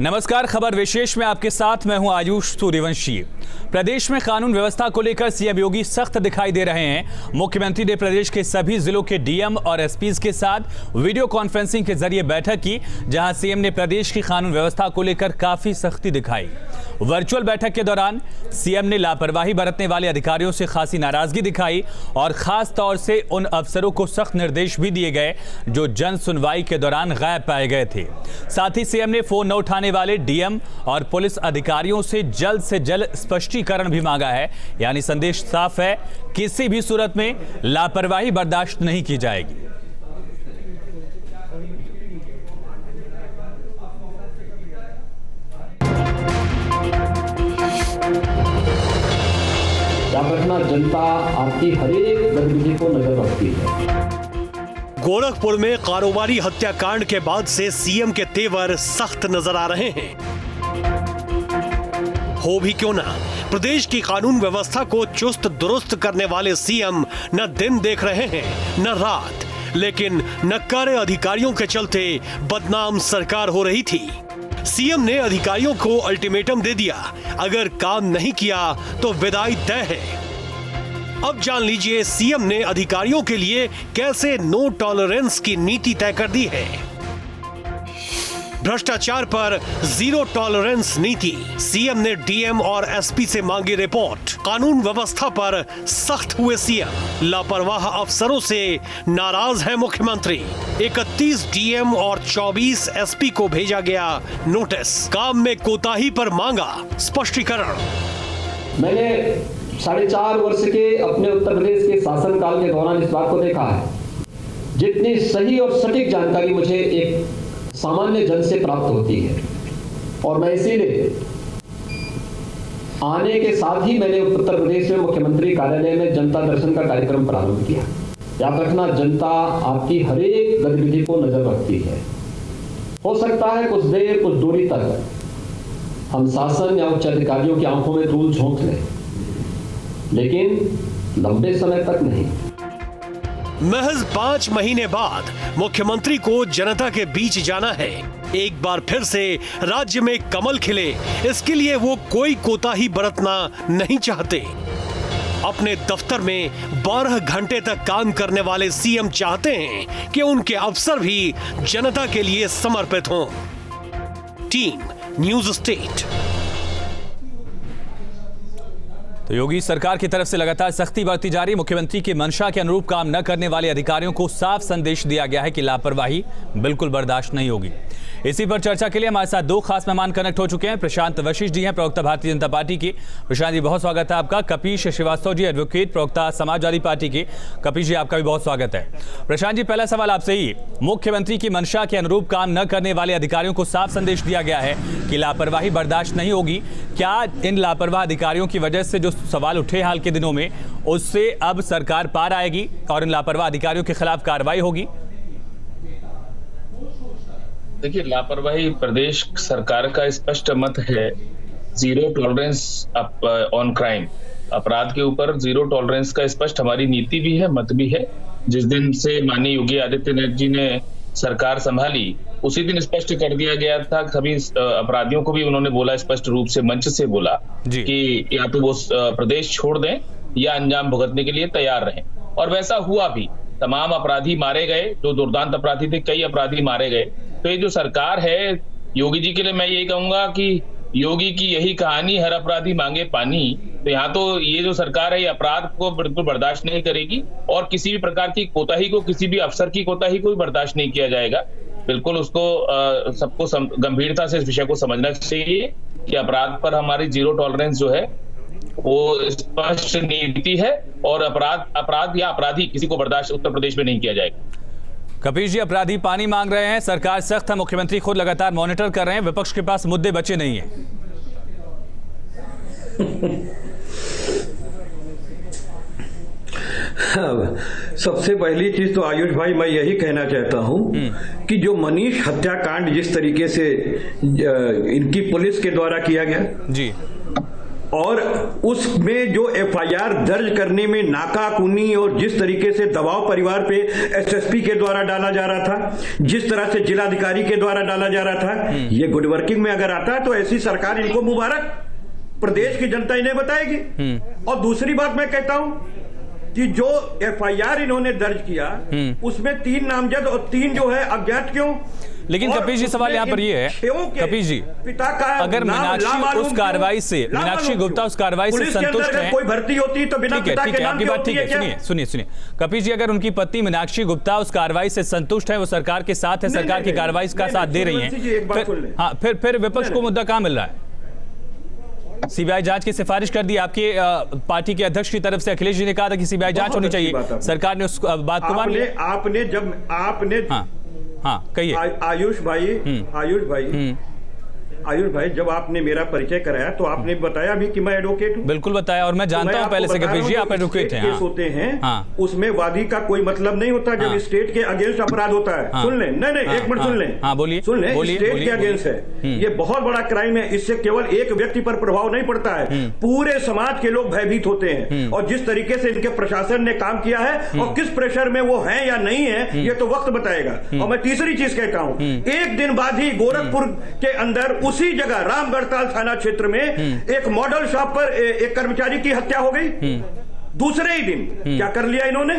नमस्कार, खबर विशेष में आपके साथ मैं हूं आयुष सूर्यवंशी। प्रदेश में कानून व्यवस्था को लेकर सीएम योगी सख्त दिखाई दे रहे हैं। मुख्यमंत्री ने प्रदेश के सभी जिलों के डीएम और एसपीज के साथ वीडियो कॉन्फ्रेंसिंग के जरिए बैठक की, जहां सीएम ने प्रदेश की कानून व्यवस्था को लेकर काफी सख्ती दिखाई। वर्चुअल बैठक के दौरान सीएम ने लापरवाही बरतने वाले अधिकारियों से खासी नाराजगी दिखाई और खास तौर से उन अफसरों को सख्त निर्देश भी दिए गए जो जन सुनवाई के दौरान गायब पाए गए थे। साथ ही सीएम ने फोन न उठाने वाले डीएम और पुलिस अधिकारियों से जल्द स्पष्टीकरण भी मांगा है। यानी संदेश साफ है, किसी भी सूरत में लापरवाही बर्दाश्त नहीं की जाएगी। याद रखना, जनता आपकी हर एक गतिविधि को नजर रखती है। गोरखपुर में कारोबारी हत्याकांड के बाद से सीएम के तेवर सख्त नजर आ रहे हैं। हो भी क्यों ना, प्रदेश की कानून व्यवस्था को चुस्त दुरुस्त करने वाले सीएम न दिन देख रहे हैं न रात, लेकिन नक्कारे अधिकारियों के चलते बदनाम सरकार हो रही थी। सीएम ने अधिकारियों को अल्टीमेटम दे दिया, अगर काम नहीं किया तो विदाई तय है। अब जान लीजिए सीएम ने अधिकारियों के लिए कैसे नो टॉलरेंस की नीति तय कर दी है। भ्रष्टाचार पर जीरो टॉलरेंस नीति। सीएम ने डीएम और एसपी से मांगी रिपोर्ट। कानून व्यवस्था पर सख्त हुए सीएम। लापरवाह अफसरों से नाराज है मुख्यमंत्री। 31 डीएम और 24 एसपी को भेजा गया नोटिस। काम में कोताही पर मांगा स्पष्टीकरण। मैंने 4.5 वर्ष के अपने उत्तर प्रदेश के शासनकाल के दौरान इस बात को देखा है, जितनी सही और सटीक जानकारी मुझे एक सामान्य जन से प्राप्त होती है, और मैं इसीलिए आने के साथ ही मैंने उत्तर प्रदेश में मुख्यमंत्री कार्यालय में जनता दर्शन का कार्यक्रम प्रारंभ किया। याद रखना, जनता आपकी हर एक गतिविधि को नजर रखती है। हो सकता है कुछ देर कुछ दूरी तक हम शासन या उच्च अधिकारियों की आंखों में धूल झोंक लें, लेकिन लंबे समय तक नहीं। महज 5 महीने बाद मुख्यमंत्री को जनता के बीच जाना है। एक बार फिर से राज्य में कमल खिले, इसके लिए वो कोई कोताही बरतना नहीं चाहते। अपने दफ्तर में 12 घंटे तक काम करने वाले सीएम चाहते हैं कि उनके अफसर भी जनता के लिए समर्पित हों। Team news state. तो योगी सरकार की तरफ से लगातार सख्ती बरती जा रही। मुख्यमंत्री की मंशा के अनुरूप काम न करने वाले अधिकारियों को साफ संदेश दिया गया है कि लापरवाही बिल्कुल बर्दाश्त नहीं होगी। इसी पर चर्चा के लिए हमारे साथ 2 खास मेहमान कनेक्ट हो चुके हैं। प्रशांत वशिष्ठ जी हैं, प्रवक्ता भारतीय जनता पार्टी की। प्रशांत जी, बहुत स्वागत है आपका। कपीश श्रीवास्तव जी, एडवोकेट, प्रवक्ता समाजवादी पार्टी की। कपीश जी, आपका भी बहुत स्वागत है। प्रशांत जी, पहला सवाल आपसे ही, मुख्यमंत्री की मंशा के अनुरूप काम न करने वाले अधिकारियों को साफ संदेश दिया गया है कि लापरवाही बर्दाश्त नहीं होगी। क्या इन लापरवाह अधिकारियों की वजह से जो सवाल उठे हाल के दिनों में, उससे अब सरकार पार आएगी और इन लापरवाह अधिकारियों के खिलाफ कार्रवाई होगी? देखिए, लापरवाही प्रदेश सरकार का स्पष्ट मत है। जीरो टॉलरेंस ऑन क्राइम, अपराध के ऊपर जीरो टॉलरेंस का स्पष्ट हमारी नीति भी है, मत भी है। जिस दिन से माननीय योगी आदित्यनाथ जी ने सरकार संभाली, उसी दिन स्पष्ट कर दिया गया था। सभी अपराधियों को भी उन्होंने बोला, स्पष्ट रूप से मंच से बोला कि या तो वो प्रदेश छोड़ दें या अंजाम भुगतने के लिए तैयार रहें। और वैसा हुआ भी। तमाम अपराधी मारे गए, जो दुर्दांत अपराधी थे, कई अपराधी मारे गए। तो ये जो सरकार है, योगी जी के लिए मैं यही कहूंगा कि योगी की यही कहानी, हर अपराधी मांगे पानी। तो यहाँ तो ये जो सरकार है, ये अपराध को बिल्कुल बर्दाश्त नहीं करेगी और किसी भी प्रकार की कोताही को, किसी भी अफसर की कोताही को भी बर्दाश्त नहीं किया जाएगा। बिल्कुल उसको सबको गंभीरता से इस विषय को समझना चाहिए कि अपराध पर हमारी जीरो टॉलरेंस जो है वो स्पष्ट नीति है और अपराध या अपराधी किसी को बर्दाश्त उत्तर प्रदेश में नहीं किया जाएगा। कपीश जी, अपराधी पानी मांग रहे हैं, सरकार सख्त है, मुख्यमंत्री खुद लगातार मॉनिटर कर रहे हैं, विपक्ष के पास मुद्दे बचे नहीं है। सबसे पहली चीज तो आयुष भाई मैं यही कहना चाहता हूं कि जो मनीष हत्याकांड जिस तरीके से इनकी पुलिस के द्वारा किया गया जी, और उसमें जो एफआईआर दर्ज करने में नाकाकुनी और जिस तरीके से दबाव परिवार पे एसएसपी के द्वारा डाला जा रहा था, जिस तरह से जिलाधिकारी के द्वारा डाला जा रहा था, ये गुड वर्किंग में अगर आता है तो ऐसी सरकार इनको मुबारक, प्रदेश की जनता इन्हें बताएगी। और दूसरी बात मैं कहता हूं कि जो एफआईआर इन्होंने दर्ज किया उसमें 3 नामजद और 3 जो है अज्ञात क्यों। लेकिन कपिल जी सवाल यहाँ पर ये है, कपिल जी, पिता का अगर मीनाक्षी उस कार्रवाई से, मीनाक्षी गुप्ता उस कार्रवाई से संतुष्ट है, कोई भर्ती होती तो बिना पिता के नाम आपकी बात ठीक है, सुनिए कपिल जी, अगर उनकी पत्नी मीनाक्षी गुप्ता उस कार्रवाई से संतुष्ट है, वो सरकार के साथ है, सरकार की कार्रवाई का साथ दे रही है, फिर विपक्ष को मुद्दा कहां मिल रहा है? सीबीआई जांच की सिफारिश कर दी आपके पार्टी के अध्यक्ष की तरफ से, अखिलेश जी ने कहा था कि सीबीआई जांच होनी चाहिए, सरकार ने उस बात को मान लिया। आपने हाँ कहिए। आयुष भाई जब आपने मेरा परिचय कराया तो आपने बताया भी कि मैं एडवोकेट हूं। बिल्कुल बताया, और मैं जानता हूं पहले से कपिल जी आप एडवोकेट हैं। केस होते हैं उसमें वादी का कोई मतलब नहीं होता जब स्टेट के अगेंस्ट अपराध होता है। सुन लें, नहीं एक मिनट सुन लें। हाँ बोलिए, सुन लें, स्टेट के अगेंस्ट है, ये बहुत बड़ा क्राइम है, इससे केवल एक व्यक्ति पर प्रभाव नहीं पड़ता है, पूरे समाज के लोग भयभीत होते हैं। और जिस तरीके से इनके प्रशासन ने काम किया है और किस प्रेशर में वो है या नहीं है ये तो वक्त बताएगा। और मैं तीसरी चीज कहता हूं, एक दिन बाद ही गोरखपुर के अंदर उसी जगह रामगढ़ताल थाना क्षेत्र में एक मॉडल शॉप पर एक कर्मचारी की हत्या हो गई। दूसरे ही दिन क्या कर लिया इन्होंने,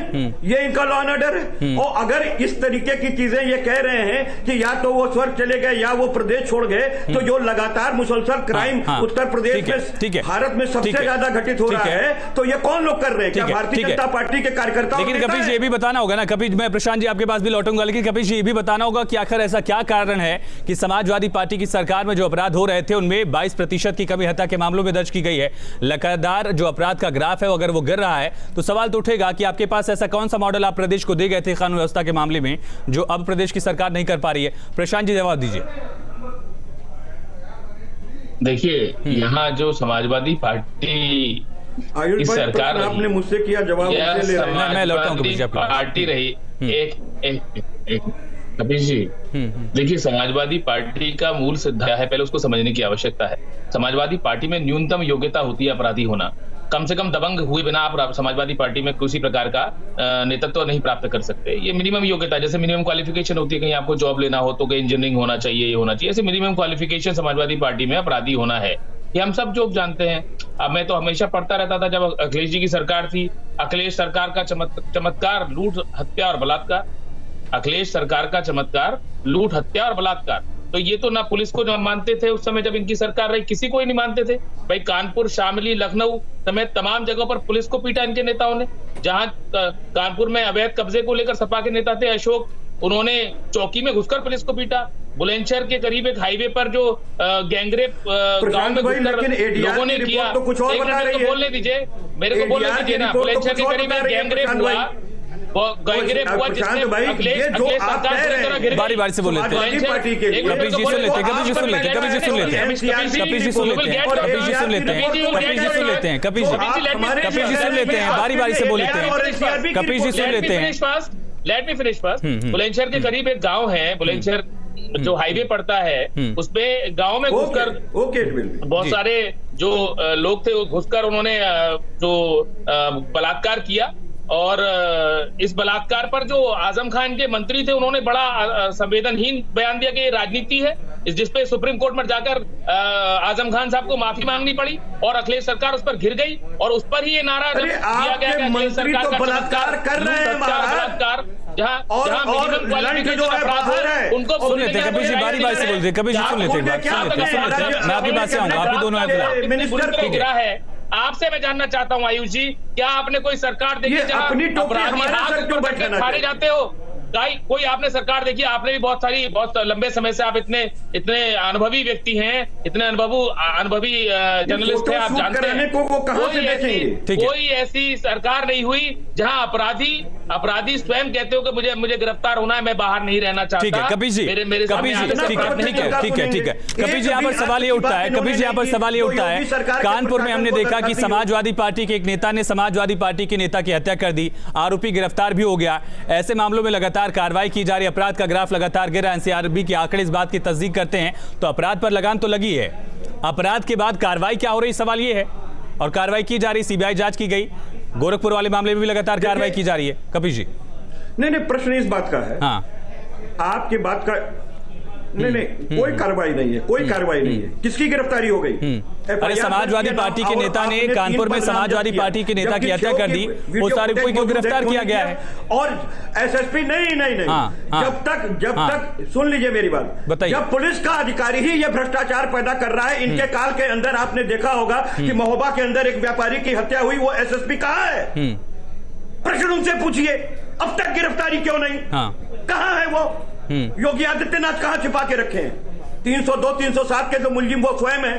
ये इनका लॉ एंड ऑर्डर है। और अगर इस तरीके की चीजें ये कह रहे हैं कि या तो वो स्वर्ग चले गए या वो प्रदेश छोड़ गए, तो जो लगातार मुसलसल क्राइम उत्तर प्रदेश में, भारत में सबसे ज्यादा घटित हो रहा है, तो ये कौन लोग कर रहे हैं? क्या भारतीय जनता पार्टी के कार्यकर्ता? लेकिन कपिल जी ये भी बताना होगा ना, कपिल, मैं प्रशांत जी आपके पास भी लौटूंगा, लेकिन कपिल जी ये भी बताना होगा कि आखिर ऐसा क्या कारण है कि समाजवादी पार्टी की सरकार में जो अपराध हो रहे थे उनमें 22% की कमी हत्या के मामलों में दर्ज की गई है। लगातार जो अपराध का ग्राफ है अगर वो गिर रहा है तो सवाल तो उठेगा कि आपके पास ऐसा कौन सा मॉडल आप प्रदेश को दे गए थे कानून व्यवस्था के मामले में जो अब प्रदेश की सरकार नहीं कर पा रही है? प्रशांत जी जवाब दीजिए। देखिए, यहाँ जो समाजवादी पार्टी की सरकार आपने मुझसे किया जवाब मैं लौटा हूं पार्टी रही, एक कपिल जी, देखिए समाजवादी पार्टी का मूल सिद्धांत है, पहले उसको समझने की आवश्यकता है। समाजवादी पार्टी में न्यूनतम योग्यता होती है अपराधी होना, कम से कम दबंग हुए बिना आप समाजवादी पार्टी में किसी प्रकार का नेतृत्व नहीं प्राप्त कर सकते। ये मिनिमम योग्यता, जैसे मिनिमम क्वालिफिकेशन होती है, कहीं आपको जॉब लेना हो तो कहीं इंजीनियरिंग होना चाहिए, ये होना चाहिए, ऐसे मिनिमम क्वालिफिकेशन समाजवादी पार्टी में अपराधी होना है, ये हम सब जो जानते हैं। अब मैं तो हमेशा पढ़ता रहता था जब अखिलेश जी की सरकार थी, अखिलेश सरकार का चमत्कार लूट हत्या और बलात्कार, अखिलेश सरकार का चमत्कार लूट हत्या और बलात्कार। तो ये तो ना पुलिस को जो मानते थे उस समय जब इनकी सरकार रही, किसी को ही नहीं मानते थे भाई। कानपुर, शामली, लखनऊ समेत तमाम जगहों पर पुलिस को पीटा इनके नेताओं ने। जहां कानपुर में अवैध कब्जे को लेकर सपा के नेता थे अशोक, उन्होंने चौकी में घुसकर पुलिस को पीटा। बुलंदशहर के करीब एक हाईवे पर जो गैंगरेप गांव में घुसकर लोगों ने किया, तो कुछ और बता रही है। बोलने दीजिए, मेरे को बोलने दीजिए ना। बुलंदशहर के करीब गैंगरेप हुआ, बारी बारी से बोल लेते हैं, कपिल जी सुन लेते हैं, कपिल जी सुन लेते हैं, कपिल जी सुन लेते हैं, कपिल जी सुन लेते हैं, कपिल जी सुन लेते हैं, कपिल जी सुन लेते हैं, कपिल जी सुन लेते हैं, बारी बारी से बोल लेते हैं, कपिल जी सुन लेते हैं। Let me finish first. Bulandshahr के करीब एक गांव है, बुलंदशहर जो हाईवे पड़ता है उसपे गांव में घुसकर बहुत सारे जो लोग थे वो घुसकर उन्होंने जो बलात्कार किया। और इस बलात्कार पर जो आजम खान के मंत्री थे उन्होंने बड़ा संवेदनहीन बयान दिया कि ये राजनीति है, जिस पे सुप्रीम कोर्ट में जाकर आजम खान साहब को माफी मांगनी पड़ी और अखिलेश सरकार उस पर घिर गई और उस पर ही ये नारा दिया गया कि अखिलेश सरकार का बलात्कार कर रहे हैं, बलात्कार जहां मिनिमम क्वालिफिकेशन अपराध है उनको सुन लेते हैं। कपिल जी बारी बारी से बोलते हैं, कपिल जी सुन लेते हैं, मैं आपकी बात से आऊंगा, आप ही दोनों मिनिस्टर गिरा है। आपसे मैं जानना चाहता हूं आयुष जी, क्या आपने कोई सरकार देखी जहां अपराधी हाथ ऊपर करके मारे जाते हो? कोई आपने सरकार देखी? आपने भी बहुत लंबे समय से आप इतने अनुभवी व्यक्ति हैं, इतने अनुभवी जर्नलिस्ट हैं, आप जानते हैं कोई ऐसी सरकार नहीं हुई जहां अपराधी स्वयं कहते हो कि मुझे गिरफ्तार होना है, मैं बाहर नहीं रहना चाहता। ठीक है कपिल जी, ठीक है कपिल जी, यहाँ पर सवाल ये उठता है, कपिल जी यहाँ पर सवाल ये उठता है, कानपुर में हमने देखा कि समाजवादी पार्टी के एक नेता ने समाजवादी पार्टी के नेता की हत्या कर दी, आरोपी गिरफ्तार भी हो गया। ऐसे मामलों में लगातार कार्रवाई की जा रही है, अपराध का ग्राफ लगातार गिर रहा है, एनसीआरबी के आंकड़े इस बात की तस्दीक करते हैं, तो अपराध पर लगाम तो लगी है, अपराध के बाद कार्रवाई क्या हो रही, सवाल ये है। और कार्रवाई की जा रही, सीबीआई जांच की गई, गोरखपुर वाले मामले में भी लगातार कार्रवाई की जा रही है। कपिल जी, नहीं, प्रश्न इस बात का है, हाँ, आपकी बात का नहीं, कोई कार्रवाई नहीं है, कोई कार्रवाई नहीं है। किसकी गिरफ्तारी हो गई? अरे समाजवादी पार्टी के नेता ने कानपुर में समाजवादी पार्टी के नेता की हत्या कर दी, उस आरोपी को गिरफ्तार किया गया है। और एसएसपी नहीं, हाँ। जब तक सुन लीजिए मेरी बात, बताइए। जब पुलिस का अधिकारी ही ये भ्रष्टाचार पैदा कर रहा है, इनके काल के अंदर आपने देखा होगा कि महोबा के अंदर एक व्यापारी की हत्या हुई, वो एसएसपी कहाँ है? प्रश्न उनसे पूछिए, अब तक गिरफ्तारी क्यों नहीं? कहाँ है वो? योगी आदित्यनाथ कहां छिपा के रखे हैं? 302, 307 के जो मुलजिम वो स्वयं है।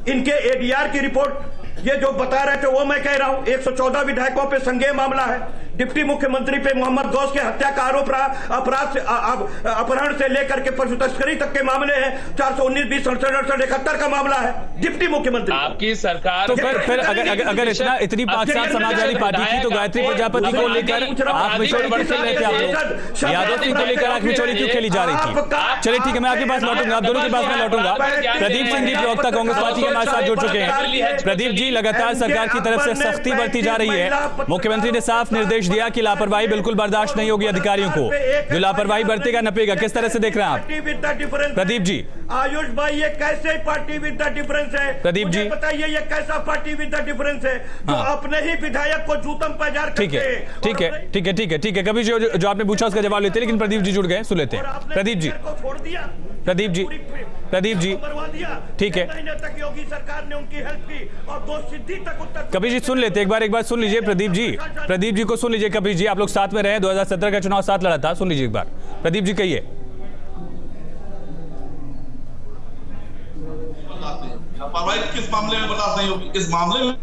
इनके एडीआर की रिपोर्ट ये जो बता रहे थे वो मैं कह रहा हूं, 114 विधायकों पे संज्ञेय मामला है। डिप्टी मुख्यमंत्री पे मोहम्मद गौस के हत्या का आरोप रहा, अपराध से अपहरण से लेकर के पशु तस्करी तक के मामले हैं। 419, 20, 67, 71 का मामला है। डिप्टी मुख्यमंत्री आपकी सरकार, तो फिर अगर इतनी पाकिस्तान समाजवादी पार्टी की, तो गायत्री प्रजापति को लेकर आंख मिचौली क्यों चल रहे थे आप लोग? यादव सिंह को लेकर आंख मिचौली क्यों खेली जा रही थी? चलिए ठीक है, मैं आपके पास लौटूंगा, आप दोनों के पास मैं लौटूंगा। प्रदीप सिंह जी, प्रवक्ता कांग्रेस पार्टी के हमारे साथ जुड़ चुके हैं। प्रदीप जी, लगातार सरकार की तरफ से सख्ती बरती जा रही है। मुख्यमंत्री ने साफ निर्देश दिया कि लापरवाही बिल्कुल बर्दाश्त नहीं होगी अधिकारियों को, जो लापरवाही बरतेगा नपेगा। किस तरह से देख रहे हैं आप प्रदीप जी? आयुष भाई, ये कैसे पार्टी विद द डिफरेंस है? प्रदीप जी बताइए, ये कैसा पार्टी विद द डिफरेंस है जो अपने ही विधायक को जूतम पजार करते हैं? ठीक है कभी जो आपने पूछा उसका जवाब लेते, लेकिन प्रदीप जी जुड़ गए, सुन लेते हैं। प्रदीप जी, ठीक है, योगी सरकार ने उनकी हेल्प की और 2 सिद्धि तक उत्तर। कपिल जी सुन लेते, एक बार सुन लीजिए प्रदीप जी को सुन लीजिए। कपिल जी, आप लोग साथ में रहे, 2017 का चुनाव साथ लड़ा था, सुन लीजिए एक बार। प्रदीप जी कहिए। किस मामले में बता नहीं होगी? इस मामले में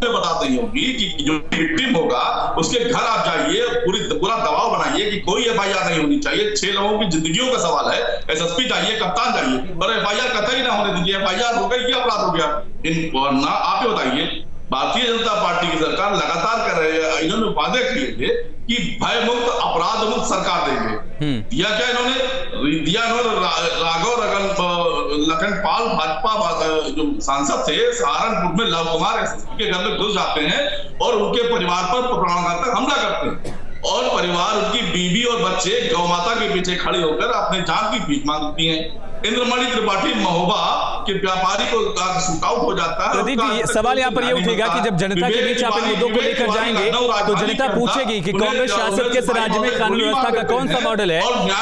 बता नहीं होगी कि जो विक्टिम होगा उसके घर आप जाइए, पूरा दबाव बनाइए कि कोई एफआईआर नहीं होनी चाहिए। 6 लोगों की जिंदगियों का सवाल है। एसएसपी जाइए, कप्तान जाइए, पर एफआईआर कतई ना होने दीजिए। एफआईआर हो गई, क्या अपराध हो गया? वरना आप ही बताइए, भारतीय जनता पार्टी की सरकार लगातार कर रहे हैं, इन्होंने वादे किए थे कि भय मुक्त, अपराध मुक्त सरकार देंगे। दिया क्या इन्होंने? राघव लखनपाल भाजपा जो सांसद थे सहारनपुर में, लव कुमार एसएसपी के घर में घुस जाते हैं और उनके परिवार पर प्राणघातक हमला करते हैं, और परिवार, उनकी बीवी और बच्चे गौ माता के पीछे खड़े होकर अपने जान की भीख मांगती हैं। इंद्रमणि त्रिपाठी महोबा के व्यापारी को शूट आउट हो जाता है। प्रदीप जी, सवाल यहाँ पर ये उठेगा कि जब जनता के बीच आप इन मुद्दों को लेकर जाएंगे तो जनता पूछेगी कि कांग्रेस शासित के राज्य में कानून व्यवस्था का कौन सा मॉडल है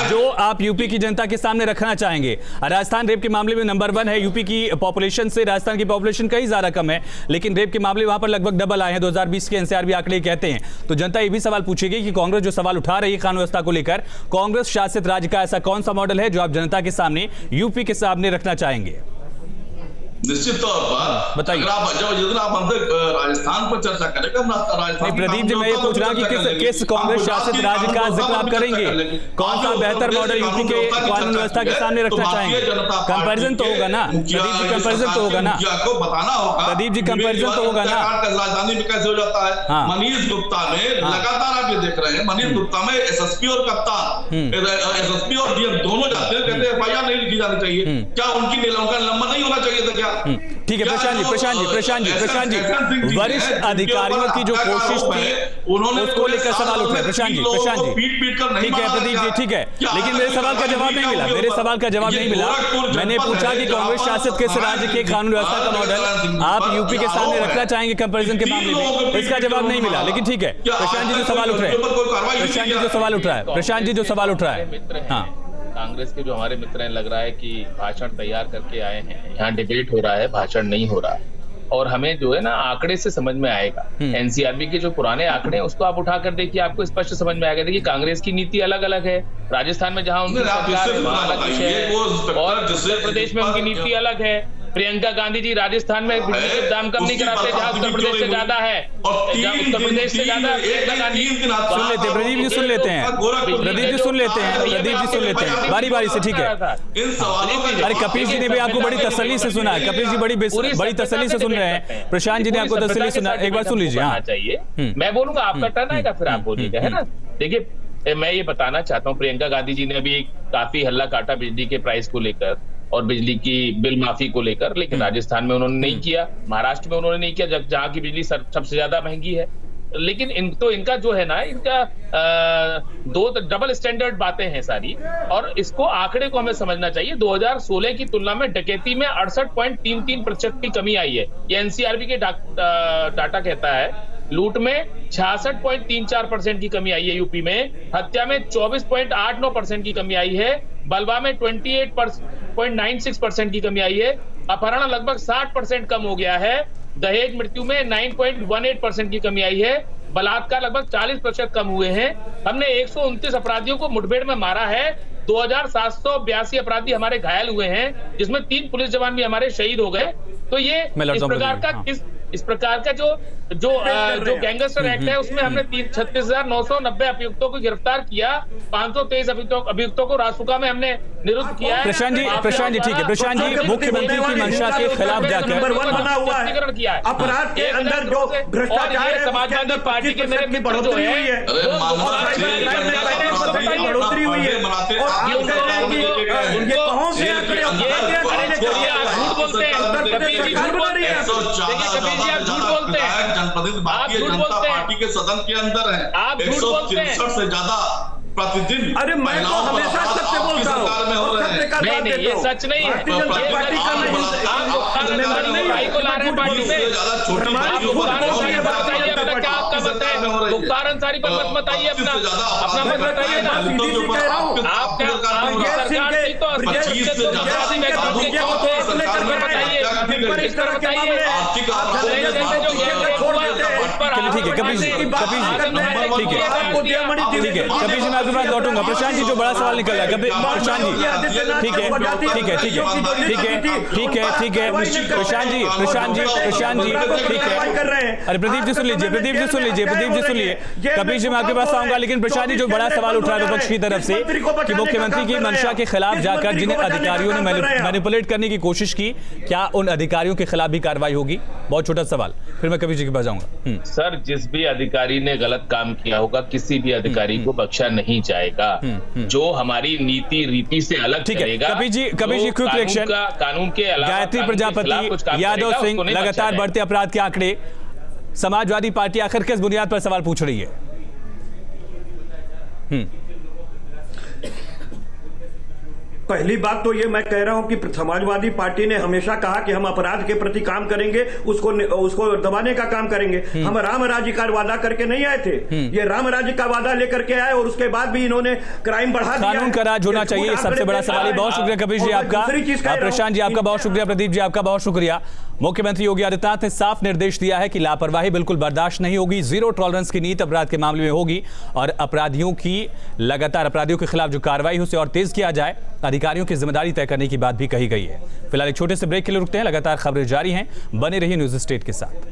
जो आप यूपी की जनता के सामने रखना चाहेंगे। राजस्थान रेप के मामले में नंबर 1 है, यूपी की पॉपुलेशन से राजस्थान की पॉपुलेशन कहीं ज्यादा कम है, लेकिन रेप के मामले वहां पर लगभग डबल आए हैं, 2020 के एनसीआरबी आंकड़े कहते हैं। तो जनता ये भी सवाल पूछेगी कि कांग्रेस जो सवाल उठा रही है कानून व्यवस्था को लेकर, कांग्रेस शासित राज्य का ऐसा कौन सा मॉडल है जो आप जनता के सामने, यूपी के सामने रखना चाहेंगे? निश्चित तौर पर बताइए। राजस्थान पर चर्चा करेगा, नहीं प्रदीप जी, मैं ये पूछ रहा हूं कि किस कांग्रेस शासित राज्य का जिक्र आप करेंगे? कौन सा बेहतर मॉडल यूपी के कानून व्यवस्था के सामने रखना चाहेंगे? कंपैरिजन तो होगा ना प्रदीप जी, कंपैरिजन तो होगा ना बताना होगा प्रदीप जी, कंपैरिजन तो होगा ना। राजधानी में कैसे हो जाता है? मनीष गुप्ता में लगातार आप ये देख रहे हैं, मनीष गुप्ता में एसएसपी और कप्तान, एसएसपी और डीएम दोनों जाते हैं, कहते हैं एफआईआर नहीं लिखी जानी चाहिए। क्या उनकी नीलांकन लंबा नहीं होना चाहिए था क्या? ठीक है प्रशांत जी, वरिष्ठ अधिकारियों की जो कोशिश थी उसको लेकर सवाल उठ रहे हैं। प्रशांत जी, ठीक है प्रदीप जी, ठीक है, लेकिन मेरे सवाल का जवाब नहीं मिला। मैंने पूछा कि कांग्रेस शासित किस राज्य के कानून व्यवस्था का मॉडल आप यूपी के सामने रखना चाहेंगे कंपैरिजन के मामले में? इसका जवाब नहीं मिला, लेकिन ठीक है। प्रशांत जी जो सवाल उठ रहे हैं, प्रशांत जी जो सवाल उठ रहा है, हाँ, कांग्रेस के जो हमारे मित्र हैं, लग रहा है कि भाषण तैयार करके आए हैं, यहाँ डिबेट हो रहा है, भाषण नहीं हो रहा है, और हमें जो है ना आंकड़े से समझ में आएगा। एनसीआरबी के जो पुराने आंकड़े हैं उसको आप उठाकर देखिए, आपको स्पष्ट समझ में आएगा। देखिए कांग्रेस की नीति अलग अलग है, राजस्थान में जहां उनकी सरकार है वहां अलग विषय है, और उत्तर प्रदेश में उनकी नीति अलग है। प्रियंका गांधी जी राजस्थान में बिजली के दाम कम नहीं कराते जहां उत्तर प्रदेश से ज्यादा है, उत्तर प्रदेश से ज्यादा प्रियंका गांधी। सुन लेते हैं प्रदीप जी, सुन लेते हैं बारी बारी से, ठीक है। अरे कपिल जी ने भी आपको बड़ी तसल्ली से सुना है, कपिल जी बड़ी तसल्ली से सुन रहे हैं, प्रशांत जी ने आपको तसल्ली सुना, एक बार सुन लीजिए। हाँ चाहिए, मैं बोलूंगा, आपका टर्न आएगा फिर आप बोलिएगा, है ना। देखिए मैं ये बताना चाहता हूँ, प्रियंका गांधी जी ने भी काफी हल्ला काटा बिजली के प्राइस को लेकर, और बिजली की बिल माफी को लेकर, लेकिन राजस्थान में उन्होंने नहीं किया, महाराष्ट्र में उन्होंने नहीं किया, जहां की बिजली सबसे ज्यादा महंगी है। लेकिन इनका जो है ना, इनका दो डबल स्टैंडर्ड बातें हैं सारी, और इसको आंकड़े को हमें समझना चाहिए। 2016 की तुलना में डकैती में 68.33% की कमी आई है, ये एनसीआरबी के डाटा कहता है। लूट में 66.34% की कमी आई है यूपी में, हत्या में 24.89% की कमी आई है, बलवा में 28.96% की कमी आई है, अपहरण लगभग 60% कम हो गया है, दहेज मृत्यु में 9.18% की कमी आई है, बलात्कार लगभग 40% कम हुए हैं। हमने 129 अपराधियों को मुठभेड़ में मारा है, 2782 अपराधी हमारे घायल हुए हैं, जिसमें 3 पुलिस जवान भी हमारे शहीद हो गए। तो ये इस प्रकार का जो गैंगस्टर एक्ट है, उसमें हमने 36,990 अभियुक्तों को गिरफ्तार किया, 523 अभियुक्तों को रासुका में हमने निरुद्ध किया है। प्रशांत जी ठीक है, प्रशांत जी, मुख्यमंत्री की मंशा के खिलाफ जाकर किया है। अपराध के अंदर जो भ्रष्टाचार है, समाजवादी पार्टी के मेरे मित्र जो है, बढ़ोतरी हुई है, और आप कह रहे हैं कि ये कौन से आंकड़े झूठ बोलते हैं, जनप्रतिनिधि भारतीय जनता पार्टी के सदन के अंदर है, आप 163 से ज्यादा प्रतिदिन। अरे मैं तो हमेशा सत्य बोलता हूँ, नहीं, ये सच नहीं है। मुख्तार अंसारी पर मत बताइए, अपना मत बताइए ना। आप सरकार थी तो ठीक है कपिल जी, कपिल जी मैं आपके पास लौटूंगा। प्रशांत जी, जो बड़ा सवाल निकल रहा है, प्रशांत जी ठीक है प्रशांत जी ठीक है। अरे प्रदीप जी सुन लीजिए। कपिल जी मैं आपके पास आऊंगा, लेकिन प्रशांत जी, जो बड़ा सवाल उठ रहा है विपक्ष की तरफ से कि मुख्यमंत्री की मंशा के खिलाफ जाकर जिन अधिकारियों ने मैनिपुलेट करने की कोशिश की, क्या उन अधिकारियों के खिलाफ भी कार्रवाई होगी? बहुत छोटा सवाल, फिर मैं कपिल जी के पास जाऊंगा। सर, जिस भी अधिकारी ने गलत काम किया होगा, किसी भी अधिकारी को बख्शा नहीं जाएगा। जो हमारी नीति रीति से अलग चलेगा, कपिल जी क्विक रिएक्शन। कानून के अलावा गायत्री प्रजापति, यादव सिंह, लगातार बढ़ते अपराध के आंकड़े, समाजवादी पार्टी आखिर किस बुनियाद पर सवाल पूछ रही है? पहली बात तो ये मैं कह रहा हूं कि समाजवादी पार्टी ने हमेशा कहा कि हम अपराध के प्रति काम करेंगे, उसको दबाने का काम करेंगे। हम राम राज्य का वादा करके नहीं आए थे, ये राम राज्य का वादा लेकर के आए, और उसके बाद भी इन्होंने क्राइम बढ़ा दिया। कानून का राज होना चाहिए, सबसे बड़ा सवाल है। बहुत शुक्रिया कपिल जी आपका, प्रशांत जी आपका बहुत शुक्रिया, प्रदीप जी आपका बहुत शुक्रिया। मुख्यमंत्री योगी आदित्यनाथ ने साफ निर्देश दिया है कि लापरवाही बिल्कुल बर्दाश्त नहीं होगी, जीरो टॉलरेंस की नीति अपराध के मामले में होगी, और अपराधियों के खिलाफ जो कार्रवाई है उसे और तेज किया जाए, अधिकारियों की जिम्मेदारी तय करने की बात भी कही गई है। फिलहाल एक छोटे से ब्रेक के लिए रुकते हैं, लगातार खबरें जारी हैं, बने रहिए न्यूज़ स्टेट के साथ।